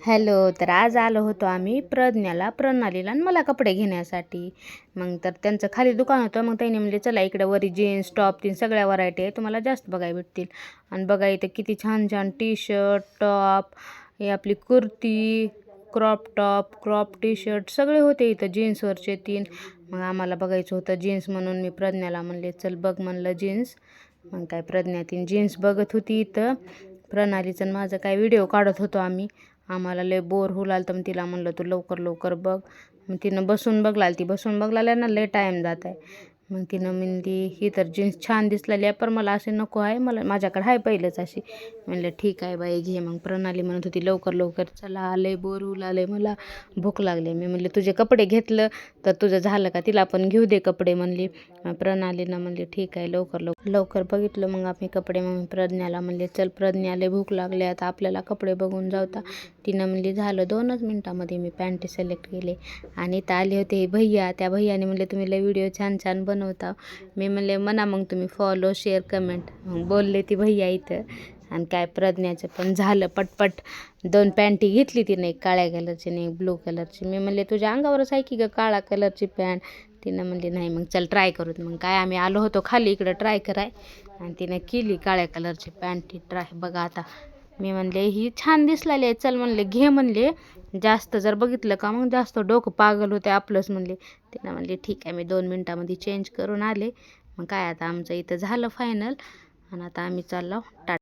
Hello. तर आज आलो होतो आम्ही प्रज्ञाला, प्रणालीला आणि मला कपडे घेण्यासाठी. मग तर त्यांचं खाली दुकान होतं. मग त्यांनी म्हणले चला इकडे वरी जीन्स टॉप तीन सगळ्या व्हरायटी आहे, तुम्हाला जास्त बघायला भेटतील. आणि बघा इथं किती छान छान टी शर्ट टॉप, हे आपली kurti, crop top, crop T shirt सगळे होते इथं जीन्सवरचे तीन. मग आम्हाला बघायचं होतं जीन्स, म्हणून मी प्रज्ञाला म्हणले चल बघ म्हणलं जीन्स. मग काय प्रज्ञा तीन जीन्स बघत होती इथं. प्रणालीचं माझं काय व्हिडिओ काढत होतो आम्ही. आम्हाला लय बोर होऊ लागलं, तर मग तिला म्हणलं तू लवकर लवकर बघ. मग तिनं बसून बघलाल, ती बसून बघलाल्या ना लय टाईम जात आहे. मग तिनं म्हणली ही तर जीन्स छान दिसलेली आहे, पण मला असे नको आहे, मला माझ्याकडे आहे पहिलेच अशी. म्हणलं ठीक आहे बाई घे. मग प्रणाली म्हणत होती लवकर लवकर चला, लय बोर होऊ लागले, मला भूक लागली. मी म्हणले तुझे कपडे घेतलं तर तुझं झालं का, तिला पण घेऊ दे कपडे म्हणली. प्रणालीनं म्हणले ठीक आहे लवकर लवकर लवकर बघितलं मग आम्ही कपडे. मग प्रज्ञाला म्हणले चल प्रज्ञाला भूक लागले, आता आपल्याला कपडे बघून जाऊता. तिनं म्हणली झालं 2च मिनटामध्ये मी पॅन्ट सिलेक्ट केले. आणि इथं आले होते भैया, त्या भैयाने म्हणले तुम्ही लय व्हिडिओ छान छान बनवता. मी म्हणले म्हणा मग तुम्ही फॉलो शेअर कमेंट. मग बोलले ती भैया इथं. आणि काय प्रज्ञाचं पण झालं पटपट. 2 पॅन्टी घेतली तिने, एक काळ्या कलरची आणि एक ब्लू कलरची. मी म्हणले तुझ्या अंगावरच आहे की ग काळा कलरची पॅन्ट. तिनं म्हणली नाही मग चल ट्राय करूत. मग काय आम्ही आलो होतो खाली इकडं ट्राय कराय, आणि तिनं केली काळ्या कलरची पॅन्ट ट्राय. बघा आता मी म्हणले ही छान दिसलेली आहे, चल म्हणले घे म्हणले. जास्त जर बघितलं का मग जास्त डोकं पागल होते आपलंच म्हणले. तिनं म्हणले ठीक आहे. मी 2 मिनटामध्ये चेंज करून आले. मग काय आता आमचं इथं झालं फायनल. आणि आता आम्ही चाललो टाटा.